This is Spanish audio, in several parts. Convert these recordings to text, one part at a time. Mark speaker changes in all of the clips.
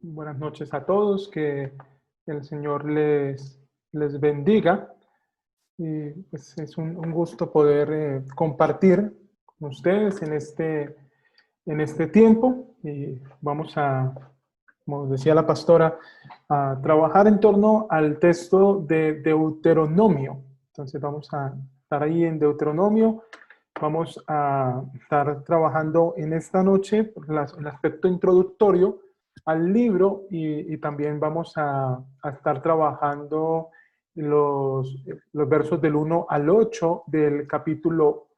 Speaker 1: Buenas noches a todos, que el Señor les bendiga. Y pues es un gusto poder compartir con ustedes en este tiempo. Y vamos a, como decía la pastora, a trabajar en torno al texto de Deuteronomio. Entonces vamos a estar ahí en Deuteronomio. Vamos a estar trabajando en esta noche el aspecto introductorio al libro y también vamos a estar trabajando los versos del 1 al 8 del capítulo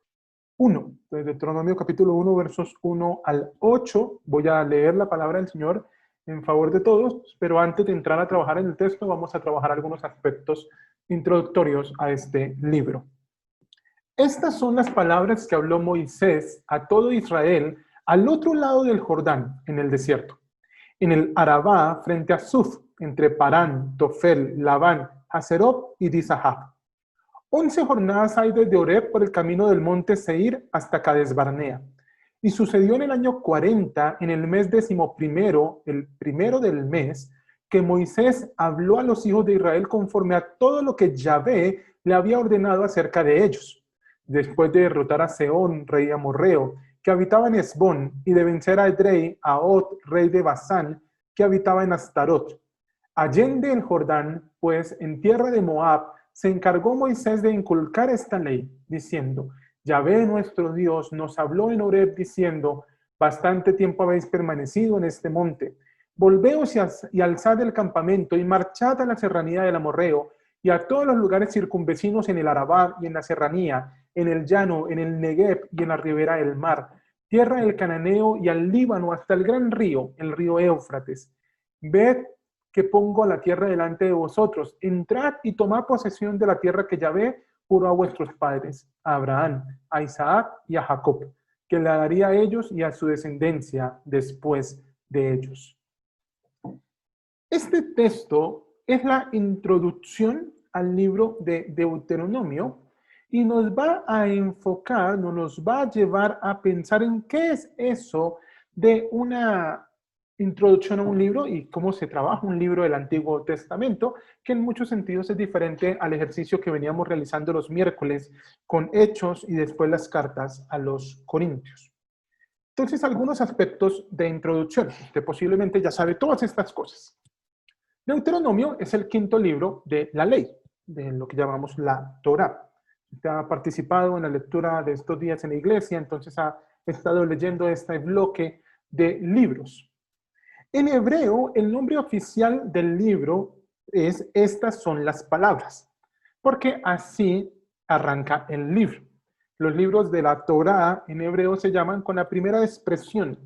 Speaker 1: 1. Entonces, Deuteronomio capítulo 1, versos 1 al 8. Voy a leer la palabra del Señor en favor de todos, pero antes de entrar a trabajar en el texto, vamos a trabajar algunos aspectos introductorios a este libro. Estas son las palabras que habló Moisés a todo Israel al otro lado del Jordán, en el desierto, en el Arabá, frente a Suf, entre Parán, Tofel, Labán, Haserot y Dizahab. 11 jornadas hay desde Oreb por el camino del monte Seir hasta Cades Barnea. Y sucedió en el año 40, en el mes 11, el primero del mes, que Moisés habló a los hijos de Israel conforme a todo lo que Yahvé le había ordenado acerca de ellos. Después de derrotar a Sehón, rey amorreo, que habitaba en Esbón, y de vencer a Edrei, a Og, rey de Basán, que habitaba en Astarot. Allende el Jordán, pues en tierra de Moab, se encargó Moisés de inculcar esta ley, diciendo: Yahvé nuestro Dios nos habló en Horeb diciendo: bastante tiempo habéis permanecido en este monte. Volveos y alzad el campamento y marchad a la serranía del amorreo y a todos los lugares circunvecinos en el Arabá y en la serranía, en el llano, en el Negev y en la ribera del mar, tierra del Cananeo y al Líbano hasta el gran río, el río Éufrates. Ved que pongo a la tierra delante de vosotros. Entrad y tomad posesión de la tierra que Yahvé juró a vuestros padres, a Abraham, a Isaac y a Jacob, que le daría a ellos y a su descendencia después de ellos. Este texto es la introducción al libro de Deuteronomio y nos va a enfocar, nos va a llevar a pensar en qué es eso de una introducción a un libro y cómo se trabaja un libro del Antiguo Testamento, que en muchos sentidos es diferente al ejercicio que veníamos realizando los miércoles con Hechos y después las cartas a los Corintios. Entonces, algunos aspectos de introducción. Usted posiblemente ya sabe todas estas cosas. Deuteronomio es el quinto libro de la ley, de lo que llamamos la Torá. Usted ha participado en la lectura de estos días en la iglesia, entonces ha estado leyendo este bloque de libros. En hebreo, el nombre oficial del libro es Estas son las palabras, porque así arranca el libro. Los libros de la Torá en hebreo se llaman con la primera expresión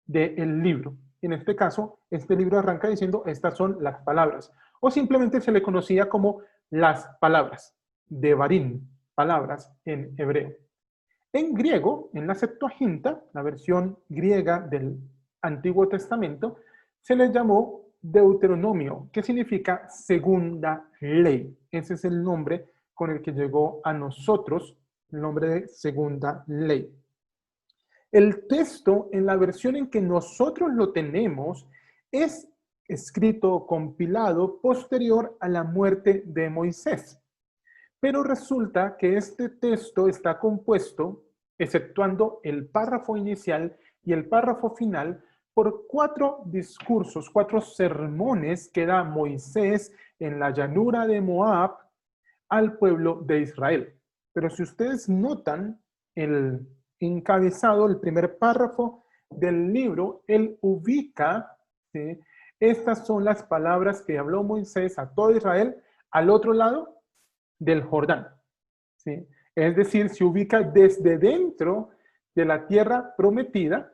Speaker 1: del libro. En este caso, este libro arranca diciendo estas son las palabras, o simplemente se le conocía como las palabras, devarim, palabras en hebreo. En griego, en la Septuaginta, la versión griega del Antiguo Testamento, se le llamó Deuteronomio, que significa segunda ley. Ese es el nombre con el que llegó a nosotros, el nombre de segunda ley. El texto, en la versión en que nosotros lo tenemos, es escrito, compilado posterior a la muerte de Moisés. Pero resulta que este texto está compuesto, exceptuando el párrafo inicial y el párrafo final, por 4 discursos, 4 sermones que da Moisés en la llanura de Moab al pueblo de Israel. Pero si ustedes notan el encabezado, el primer párrafo del libro, él ubica, ¿sí?, estas son las palabras que habló Moisés a todo Israel al otro lado del Jordán, ¿sí? Es decir, se ubica desde dentro de la tierra prometida,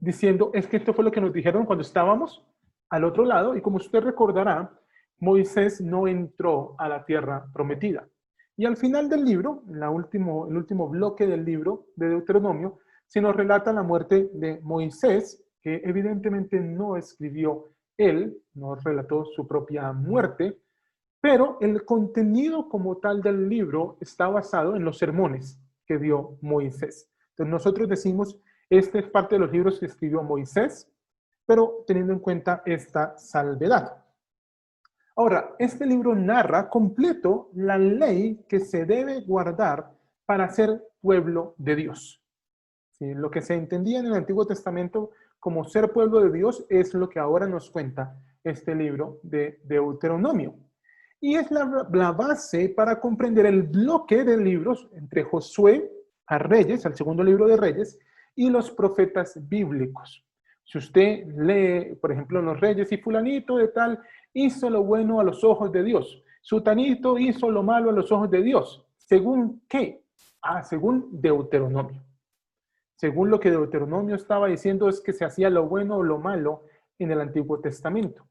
Speaker 1: diciendo, es que esto fue lo que nos dijeron cuando estábamos al otro lado, y como usted recordará, Moisés no entró a la tierra prometida. Y al final del libro, el último bloque del libro de Deuteronomio, se nos relata la muerte de Moisés, que evidentemente no escribió él, nos relató su propia muerte, pero el contenido como tal del libro está basado en los sermones que dio Moisés. Entonces nosotros decimos, este es parte de los libros que escribió Moisés, pero teniendo en cuenta esta salvedad. Ahora, este libro narra completo la ley que se debe guardar para ser pueblo de Dios. ¿Sí? Lo que se entendía en el Antiguo Testamento como ser pueblo de Dios es lo que ahora nos cuenta este libro de Deuteronomio. Y es la base para comprender el bloque de libros entre Josué a Reyes, al segundo libro de Reyes, y los profetas bíblicos. Si usted lee, por ejemplo, los Reyes y fulanito de tal hizo lo bueno a los ojos de Dios, sutanito hizo lo malo a los ojos de Dios. ¿Según qué? Según Deuteronomio. Según lo que Deuteronomio estaba diciendo es que se hacía lo bueno o lo malo en el Antiguo Testamento.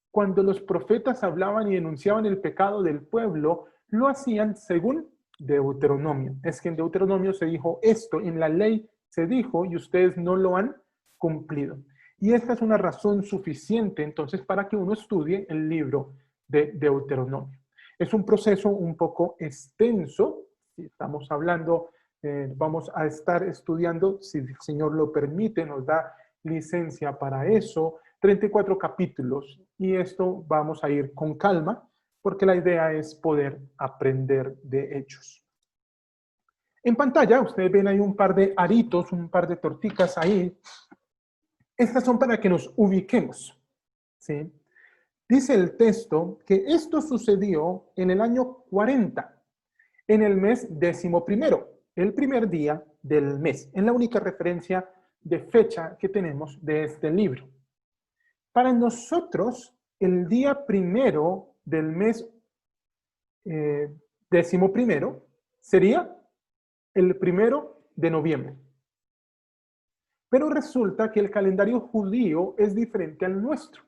Speaker 1: Cuando los profetas hablaban y denunciaban el pecado del pueblo, lo hacían según Deuteronomio. Es que en Deuteronomio se dijo esto, en la ley se dijo y ustedes no lo han cumplido. Y esta es una razón suficiente entonces para que uno estudie el libro de Deuteronomio. Es un proceso un poco extenso, si estamos hablando, vamos a estar estudiando, si el Señor lo permite, nos da licencia para eso, 34 capítulos, y esto vamos a ir con calma porque la idea es poder aprender de ellos. En pantalla ustedes ven ahí un par de aritos, un par de torticas ahí. Estas son para que nos ubiquemos, ¿sí? Dice el texto que esto sucedió en el año 40, en el mes 11º, el primer día del mes. Es la única referencia de fecha que tenemos de este libro. Para nosotros, el día primero del mes 11º sería el 1 de noviembre. Pero resulta que el calendario judío es diferente al nuestro,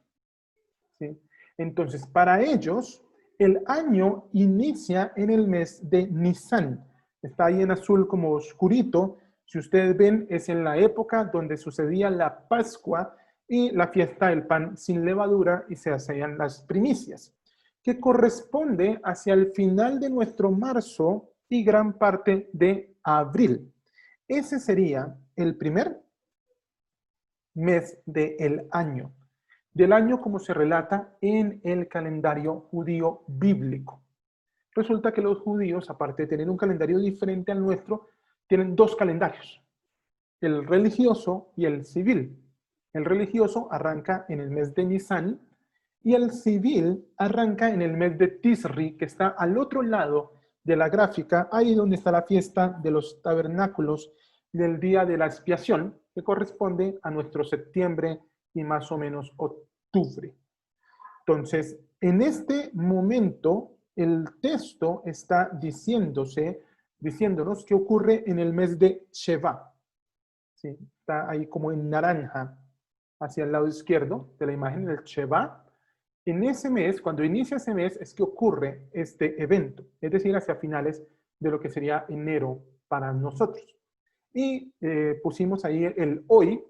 Speaker 1: ¿sí? Entonces, para ellos, el año inicia en el mes de Nisan. Está ahí en azul como oscurito. Si ustedes ven, es en la época donde sucedía la Pascua y la fiesta del pan sin levadura y se hacían las primicias, que corresponde hacia el final de nuestro marzo y gran parte de abril. Ese sería el primer mes del año como se relata en el calendario judío bíblico. Resulta que los judíos, aparte de tener un calendario diferente al nuestro, tienen dos calendarios, el religioso y el civil. El religioso arranca en el mes de Nisan y el civil arranca en el mes de Tisri, que está al otro lado de la gráfica, ahí donde está la fiesta de los tabernáculos del día de la expiación, que corresponde a nuestro septiembre y más o menos octubre. Entonces, en este momento, el texto está diciéndonos que ocurre en el mes de Sheva. ¿Sí? Está ahí como en naranja, hacia el lado izquierdo de la imagen, el Sheva. En ese mes, cuando inicia ese mes, es que ocurre este evento, es decir, hacia finales de lo que sería enero para nosotros. Y pusimos ahí el hoy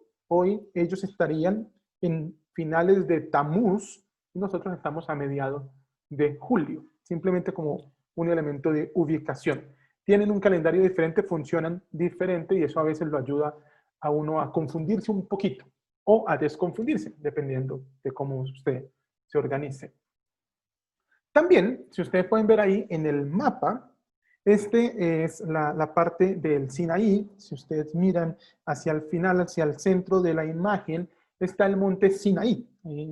Speaker 1: ellos estarían en finales de Tamuz, y nosotros estamos a mediados de julio, simplemente como un elemento de ubicación. Tienen un calendario diferente, funcionan diferente y eso a veces lo ayuda a uno a confundirse un poquito o a desconfundirse, dependiendo de cómo usted se organice. También, si ustedes pueden ver ahí en el mapa, este es la parte del Sinaí. Si ustedes miran hacia el final, hacia el centro de la imagen, está el monte Sinaí,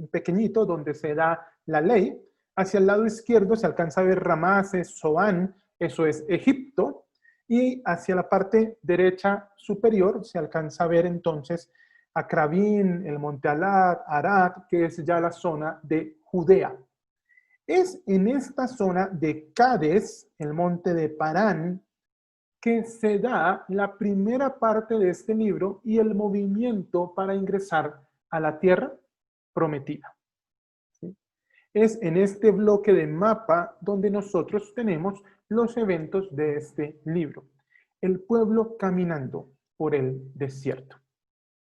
Speaker 1: pequeñito, donde se da la ley. Hacia el lado izquierdo se alcanza a ver Ramases, Zoán, eso es Egipto. Y hacia la parte derecha superior se alcanza a ver entonces Acrabín, el monte Arad, que es ya la zona de Judea. Es en esta zona de Cades, el monte de Parán, que se da la primera parte de este libro y el movimiento para ingresar a la tierra prometida. ¿Sí? Es en este bloque de mapa donde nosotros tenemos los eventos de este libro. El pueblo caminando por el desierto.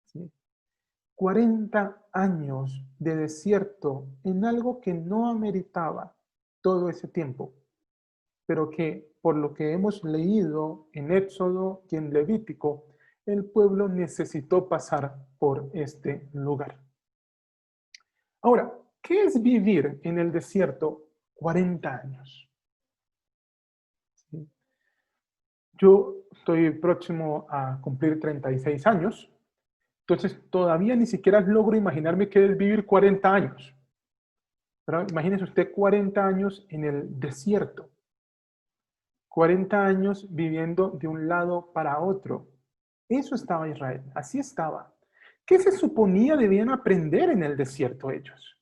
Speaker 1: ¿Sí? 40 años de desierto en algo que no ameritaba todo ese tiempo, pero que por lo que hemos leído en Éxodo y en Levítico, el pueblo necesitó pasar por este lugar. Ahora, ¿qué es vivir en el desierto 40 años? ¿Sí? Yo estoy próximo a cumplir 36 años, entonces todavía ni siquiera logro imaginarme qué es vivir 40 años. Pero imagínese usted 40 años en el desierto, 40 años viviendo de un lado para otro. Eso estaba Israel, así estaba. ¿Qué se suponía debían aprender en el desierto ellos?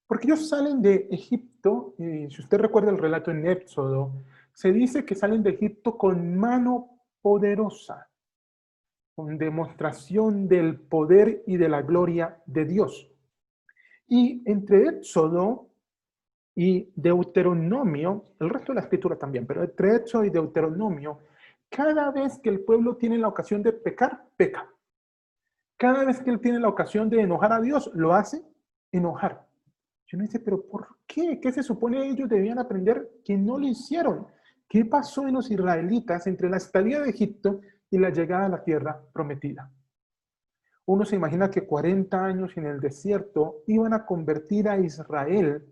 Speaker 1: Porque ellos salen de Egipto, y si usted recuerda el relato en Éxodo, se dice que salen de Egipto con mano poderosa, con demostración del poder y de la gloria de Dios. Y entre Éxodo y Deuteronomio, el resto de la escritura también, pero entre Éxodo y Deuteronomio, cada vez que el pueblo tiene la ocasión de pecar, peca. Cada vez que él tiene la ocasión de enojar a Dios, lo hace enojar. Yo me dice, pero ¿por qué? ¿Qué se supone ellos debían aprender que no lo hicieron? ¿Qué pasó en los israelitas entre la estadía de Egipto y la llegada a la tierra prometida? Uno se imagina que 40 años en el desierto iban a convertir a Israel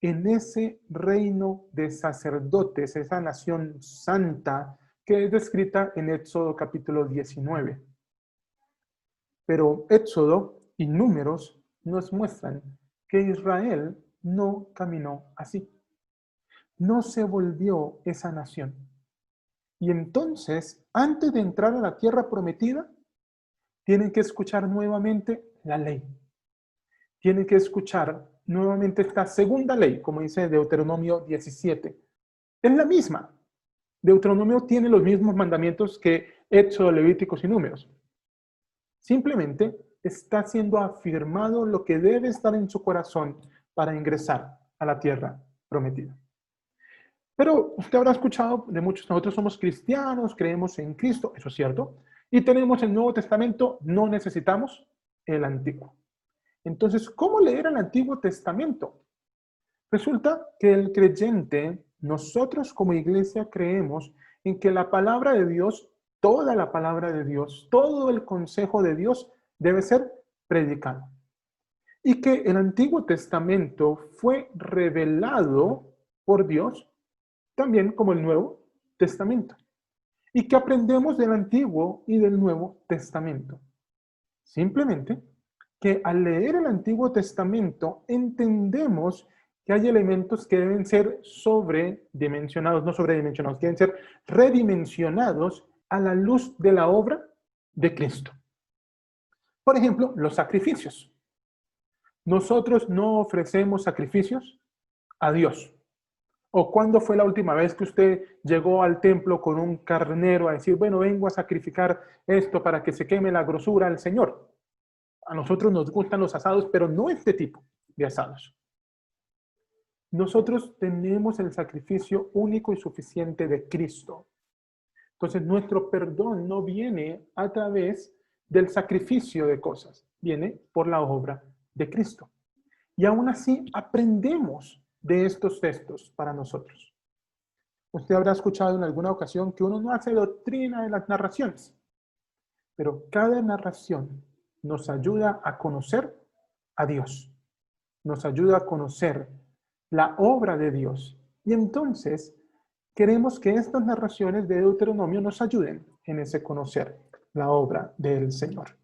Speaker 1: en ese reino de sacerdotes, esa nación santa que es descrita en Éxodo capítulo 19. Pero Éxodo y Números nos muestran que Israel no caminó así. No se volvió esa nación. Y entonces, antes de entrar a la tierra prometida, tienen que escuchar nuevamente la ley. Tienen que escuchar nuevamente esta segunda ley, como dice Deuteronomio 17. Es la misma. Deuteronomio tiene los mismos mandamientos que Éxodo, Levíticos y Números. Simplemente está siendo afirmado lo que debe estar en su corazón para ingresar a la tierra prometida. Pero usted habrá escuchado de muchos, nosotros somos cristianos, creemos en Cristo, eso es cierto, y tenemos el Nuevo Testamento, no necesitamos el Antiguo. Entonces, ¿cómo leer el Antiguo Testamento? Resulta que el creyente, nosotros como iglesia creemos en que la palabra de Dios, toda la palabra de Dios, todo el consejo de Dios debe ser predicado. Y que el Antiguo Testamento fue revelado por Dios también como el Nuevo Testamento. ¿Y qué aprendemos del Antiguo y del Nuevo Testamento? Simplemente que al leer el Antiguo Testamento entendemos que hay elementos que deben ser sobredimensionados, no sobredimensionados, que deben ser redimensionados a la luz de la obra de Cristo. Por ejemplo, los sacrificios. Nosotros no ofrecemos sacrificios a Dios. ¿O cuándo fue la última vez que usted llegó al templo con un carnero a decir, bueno, vengo a sacrificar esto para que se queme la grosura al Señor? A nosotros nos gustan los asados, pero no este tipo de asados. Nosotros tenemos el sacrificio único y suficiente de Cristo. Entonces, nuestro perdón no viene a través del sacrificio de cosas, viene por la obra de Cristo. Y aún así aprendemos de estos textos para nosotros. Usted habrá escuchado en alguna ocasión que uno no hace doctrina de las narraciones, pero cada narración nos ayuda a conocer a Dios, nos ayuda a conocer la obra de Dios. Y entonces queremos que estas narraciones de Deuteronomio nos ayuden en ese conocer la obra del Señor.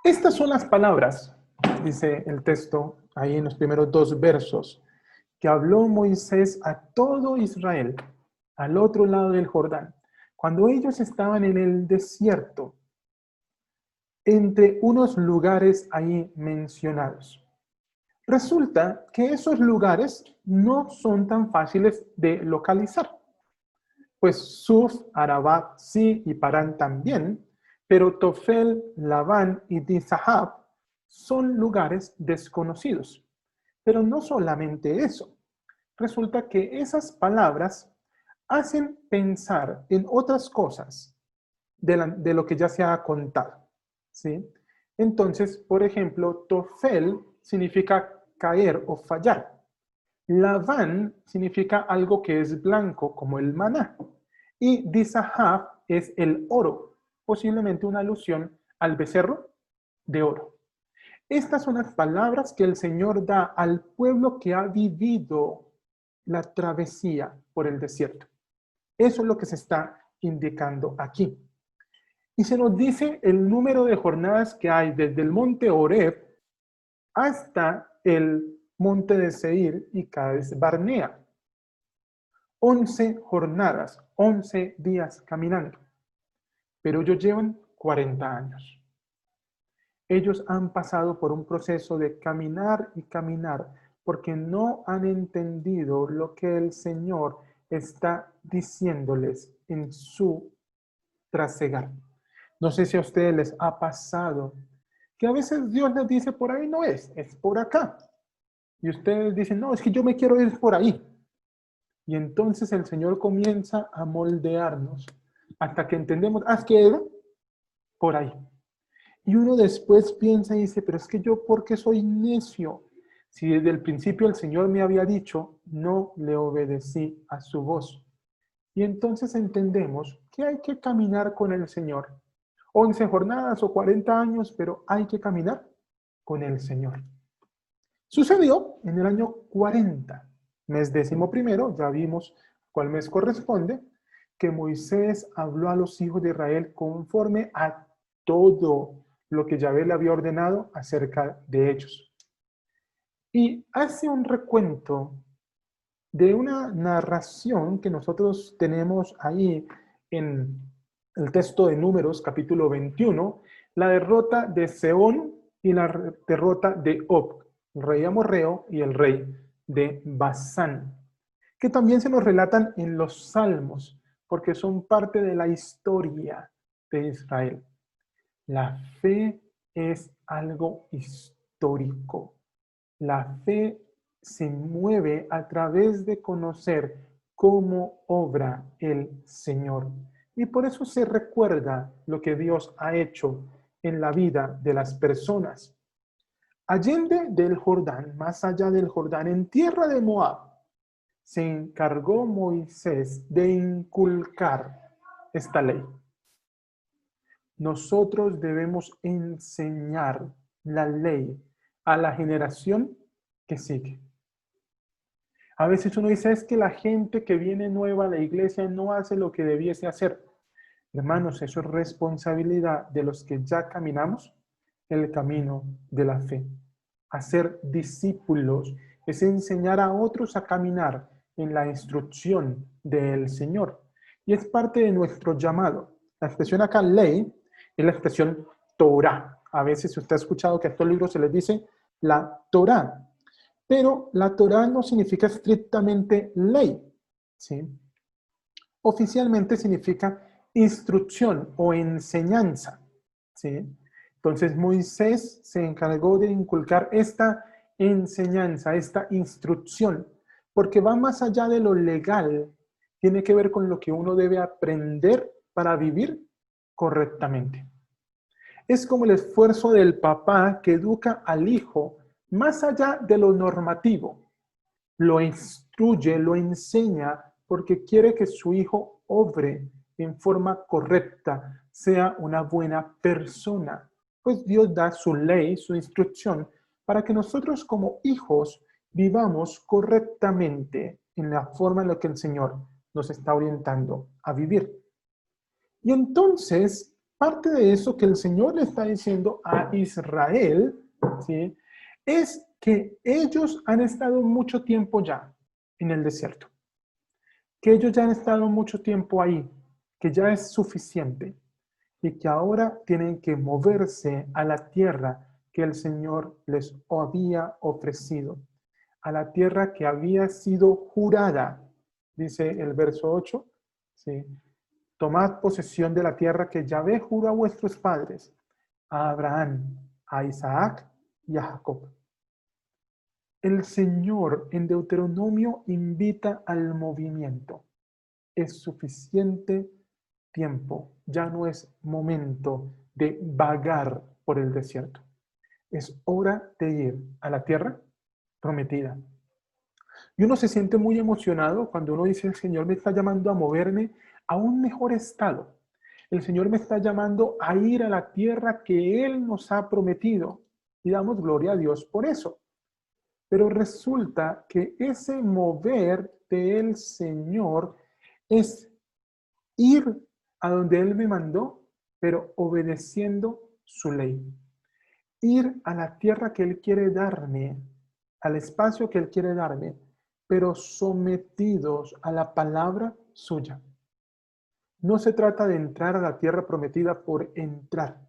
Speaker 1: Estas son las palabras, dice el texto ahí en los primeros 2 versos, que habló Moisés a todo Israel al otro lado del Jordán, cuando ellos estaban en el desierto, entre unos lugares ahí mencionados. Resulta que esos lugares no son tan fáciles de localizar. Pues Suf, Arabat sí y Parán también, pero Tofel, Labán y Dizahab son lugares desconocidos. Pero no solamente eso. Resulta que esas palabras hacen pensar en otras cosas de lo que ya se ha contado, ¿sí? Entonces, por ejemplo, Tofel significa caer o fallar. Labán significa algo que es blanco, como el maná. Y Dizahab es el oro, posiblemente una alusión al becerro de oro. Estas son las palabras que el Señor da al pueblo que ha vivido la travesía por el desierto. Eso es lo que se está indicando aquí. Y se nos dice el número de jornadas que hay desde el monte Horeb hasta el monte de Seir y Cades Barnea. 11 jornadas, 11 días caminando. Pero ellos llevan 40 años. Ellos han pasado por un proceso de caminar y caminar porque no han entendido lo que el Señor está diciéndoles en su trasegar. No sé si a ustedes les ha pasado que a veces Dios les dice por ahí no es por acá. Y ustedes dicen, no, es que yo me quiero ir por ahí. Y entonces el Señor comienza a moldearnos hasta que entendemos, es que era por ahí. Y uno después piensa y dice, pero es que yo, ¿por qué soy necio? Si desde el principio el Señor me había dicho, no le obedecí a su voz. Y entonces entendemos que hay que caminar con el Señor. 11 jornadas o 40 años, pero hay que caminar con el Señor. Sucedió en el año 40, mes 11º, ya vimos cuál mes corresponde, que Moisés habló a los hijos de Israel conforme a todo lo que Yahvé le había ordenado acerca de ellos. Y hace un recuento de una narración que nosotros tenemos ahí en el texto de Números, capítulo 21, la derrota de Sehón y la derrota de Og, el rey amorreo y el rey de Basán, que también se nos relatan en los Salmos, porque son parte de la historia de Israel. La fe es algo histórico. La fe se mueve a través de conocer cómo obra el Señor. Y por eso se recuerda lo que Dios ha hecho en la vida de las personas. Allende del Jordán, más allá del Jordán, en tierra de Moab, se encargó Moisés de inculcar esta ley. Nosotros debemos enseñar la ley a la generación que sigue. A veces uno dice, es que la gente que viene nueva a la iglesia no hace lo que debiese hacer. Hermanos, eso es responsabilidad de los que ya caminamos el camino de la fe. Hacer discípulos es enseñar a otros a caminar en la instrucción del Señor. Y es parte de nuestro llamado. La expresión acá, ley, es la expresión Torah. A veces usted ha escuchado que a estos libros se les dice la Torah. Pero la Torah no significa estrictamente ley, ¿sí? Oficialmente significa instrucción o enseñanza, ¿sí? Entonces Moisés se encargó de inculcar esta enseñanza, esta instrucción, porque va más allá de lo legal, tiene que ver con lo que uno debe aprender para vivir correctamente. Es como el esfuerzo del papá que educa al hijo más allá de lo normativo. Lo instruye, lo enseña porque quiere que su hijo obre en forma correcta, sea una buena persona. Pues Dios da su ley, su instrucción, para que nosotros como hijos vivamos correctamente en la forma en la que el Señor nos está orientando a vivir. Y entonces, parte de eso que el Señor le está diciendo a Israel, ¿sí?, es que ellos han estado mucho tiempo ya en el desierto, que ellos ya han estado mucho tiempo ahí, que ya es suficiente y que ahora tienen que moverse a la tierra que el Señor les había ofrecido, a la tierra que había sido jurada, dice el verso 8, ¿sí? Tomad posesión de la tierra que Yahvé juró a vuestros padres, a Abraham, a Isaac y a Jacob. El Señor en Deuteronomio invita al movimiento. Es suficiente tiempo, ya no es momento de vagar por el desierto. Es hora de ir a la tierra prometida. Y uno se siente muy emocionado cuando uno dice, el Señor me está llamando a moverme a un mejor estado. El Señor me está llamando a ir a la tierra que Él nos ha prometido. y damos gloria a Dios por eso. Pero resulta que ese mover del Señor es ir a donde Él me mandó, pero obedeciendo su ley. Ir a la tierra que Él quiere darme, al espacio que Él quiere darme, pero sometidos a la palabra suya. No se trata de entrar a la tierra prometida por entrar.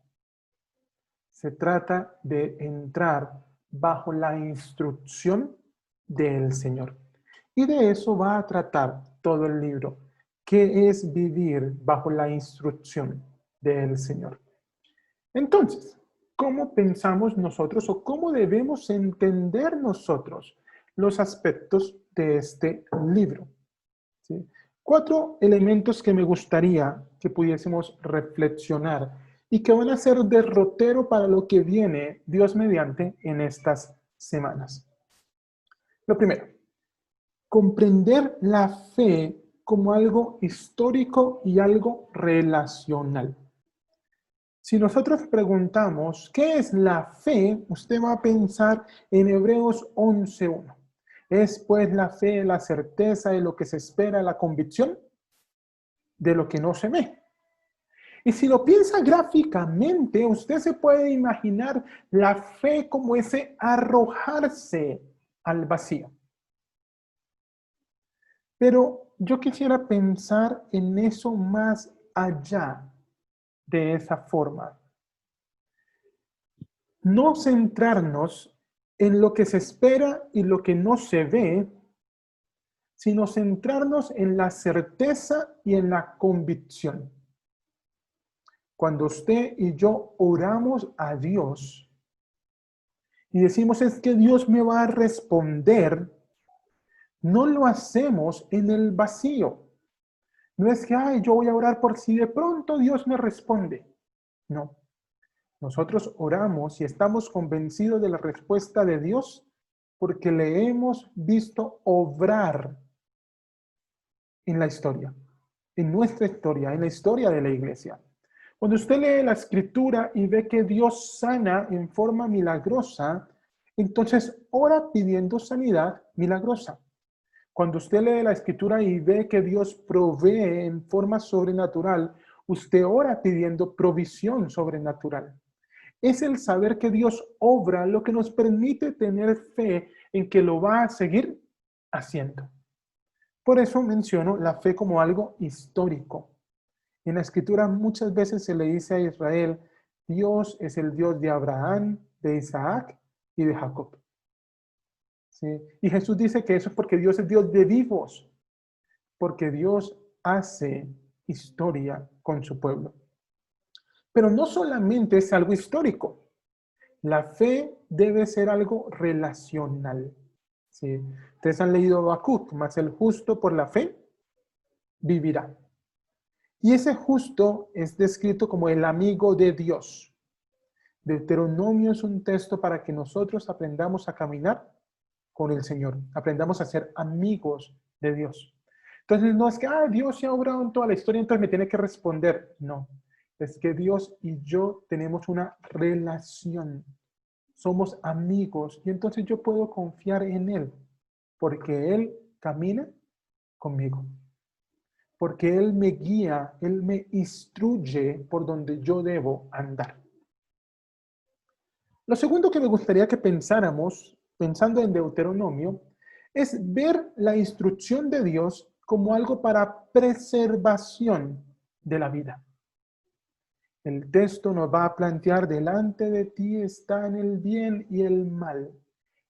Speaker 1: Se trata de entrar bajo la instrucción del Señor. Y de eso va a tratar todo el libro, que es vivir bajo la instrucción del Señor. Entonces, ¿cómo pensamos nosotros o cómo debemos entender nosotros los aspectos de este libro? ¿Sí? 4 elementos que me gustaría que pudiésemos reflexionar y que van a ser derrotero para lo que viene, Dios mediante, en estas semanas. Lo primero, comprender la fe como algo histórico y algo relacional. Si nosotros preguntamos, ¿qué es la fe? Usted va a pensar en Hebreos 11:1. ¿Es pues la fe la certeza de lo que se espera, la convicción de lo que no se ve? Y si lo piensa gráficamente, usted se puede imaginar la fe como ese arrojarse al vacío. Pero yo quisiera pensar en eso más allá de esa forma. No centrarnos en lo que se espera y lo que no se ve, sino centrarnos en la certeza y en la convicción. Cuando usted y yo oramos a Dios y decimos es que Dios me va a responder, no lo hacemos en el vacío. No es que, ay, yo voy a orar por si de pronto Dios me responde. No. Nosotros oramos y estamos convencidos de la respuesta de Dios porque le hemos visto obrar en la historia, en nuestra historia, en la historia de la iglesia. Cuando usted lee la escritura y ve que Dios sana en forma milagrosa, entonces ora pidiendo sanidad milagrosa. Cuando usted lee la escritura y ve que Dios provee en forma sobrenatural, usted ora pidiendo provisión sobrenatural. Es el saber que Dios obra lo que nos permite tener fe en que lo va a seguir haciendo. Por eso menciono la fe como algo histórico. En la escritura muchas veces se le dice a Israel, Dios es el Dios de Abraham, de Isaac y de Jacob. ¿Sí? Y Jesús dice que eso es porque Dios es Dios de vivos, porque Dios hace historia con su pueblo. Pero no solamente es algo histórico, la fe debe ser algo relacional. ¿Sí? Ustedes han leído Habacuc, mas el justo por la fe vivirá. Y ese justo es descrito como el amigo de Dios. Deuteronomio es un texto para que nosotros aprendamos a caminar con el Señor, aprendamos a ser amigos de Dios. Entonces no es que Dios se ha obrado en toda la historia, entonces me tiene que responder. No, es que Dios y yo tenemos una relación. Somos amigos y entonces yo puedo confiar en Él porque Él camina conmigo. Porque Él me guía, Él me instruye por donde yo debo andar. Lo segundo que me gustaría que pensáramos, pensando en Deuteronomio, es ver la instrucción de Dios como algo para preservación de la vida. El texto nos va a plantear, delante de ti están el bien y el mal.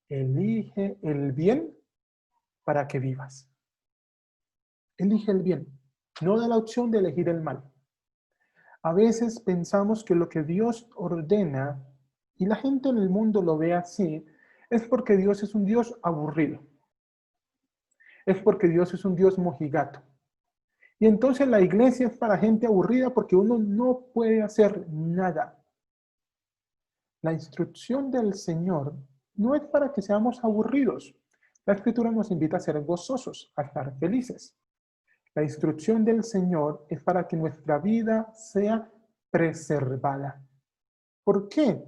Speaker 1: Elige el bien para que vivas. Elige el bien. No da la opción de elegir el mal. A veces pensamos que lo que Dios ordena, y la gente en el mundo lo ve así, es porque Dios es un Dios aburrido. Es porque Dios es un Dios mojigato. Y entonces la iglesia es para gente aburrida porque uno no puede hacer nada. La instrucción del Señor no es para que seamos aburridos. La Escritura nos invita a ser gozosos, a estar felices. La instrucción del Señor es para que nuestra vida sea preservada. ¿Por qué?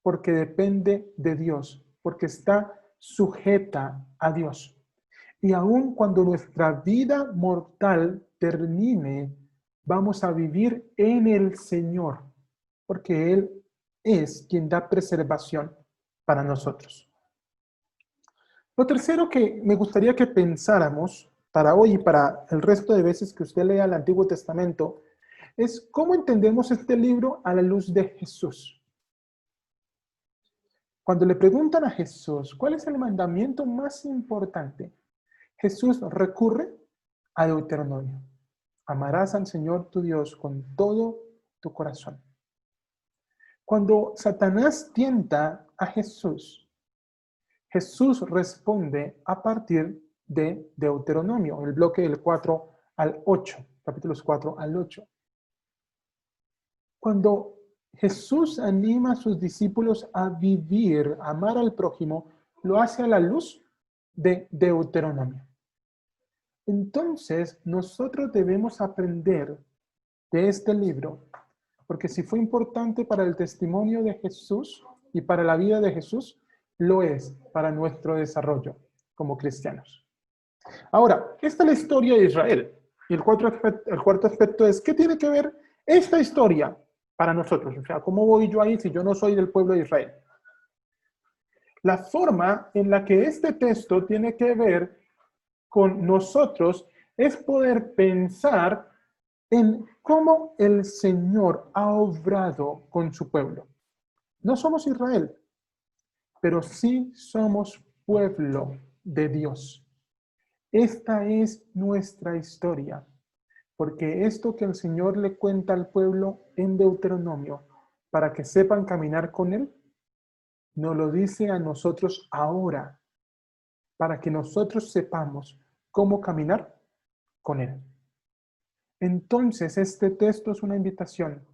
Speaker 1: porque depende de Dios, porque está sujeta a Dios. Y aun cuando nuestra vida mortal termine, vamos a vivir en el Señor, porque Él es quien da preservación para nosotros. Lo tercero que me gustaría que pensáramos para hoy y para el resto de veces que usted lea el Antiguo Testamento es cómo entendemos este libro a la luz de Jesús. Cuando le preguntan a Jesús, ¿cuál es el mandamiento más importante? Jesús recurre a Deuteronomio. Amarás al Señor tu Dios con todo tu corazón. Cuando Satanás tienta a Jesús, Jesús responde a partir de Deuteronomio, el bloque del 4 al 8, capítulos 4 al 8. Cuando Jesús anima a sus discípulos a vivir, a amar al prójimo, lo hace a la luz de Deuteronomio. Entonces, nosotros debemos aprender de este libro, porque si fue importante para el testimonio de Jesús y para la vida de Jesús, lo es para nuestro desarrollo como cristianos. Ahora, esta es la historia de Israel. Y el cuarto aspecto es, ¿qué tiene que ver esta historia para nosotros? O sea, ¿cómo voy yo ahí si yo no soy del pueblo de Israel? La forma en la que este texto tiene que ver con nosotros es poder pensar en cómo el Señor ha obrado con su pueblo. No somos Israel, pero sí somos pueblo de Dios. Esta es nuestra historia, porque esto que el Señor le cuenta al pueblo en Deuteronomio, para que sepan caminar con Él, nos lo dice a nosotros ahora, para que nosotros sepamos cómo caminar con Él. Entonces, este texto es una invitación.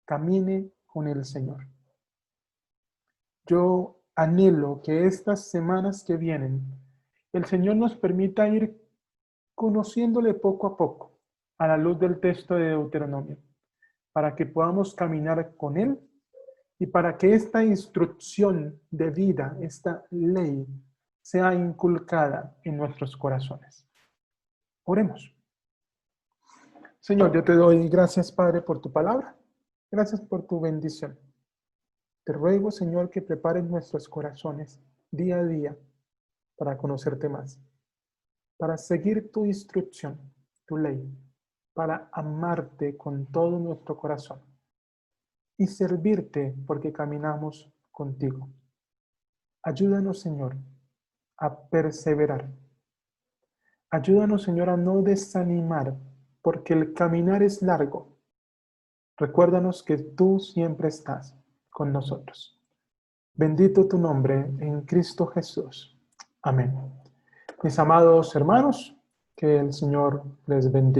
Speaker 1: Camine con el Señor. Yo anhelo que estas semanas que vienen, el Señor nos permita ir conociéndole poco a poco a la luz del texto de Deuteronomio, para que podamos caminar con Él y para que esta instrucción de vida, esta ley, sea inculcada en nuestros corazones. Oremos. Señor, yo te doy gracias, Padre, por tu palabra. Gracias por tu bendición. Te ruego, Señor, que prepares nuestros corazones día a día para conocerte más, para seguir tu instrucción, tu ley, para amarte con todo nuestro corazón y servirte porque caminamos contigo. Ayúdanos, Señor, a perseverar. Ayúdanos, Señor, a no desanimar porque el caminar es largo. Recuérdanos que tú siempre estás con nosotros. Bendito tu nombre en Cristo Jesús. Amén. Mis amados hermanos, que el Señor les bendiga.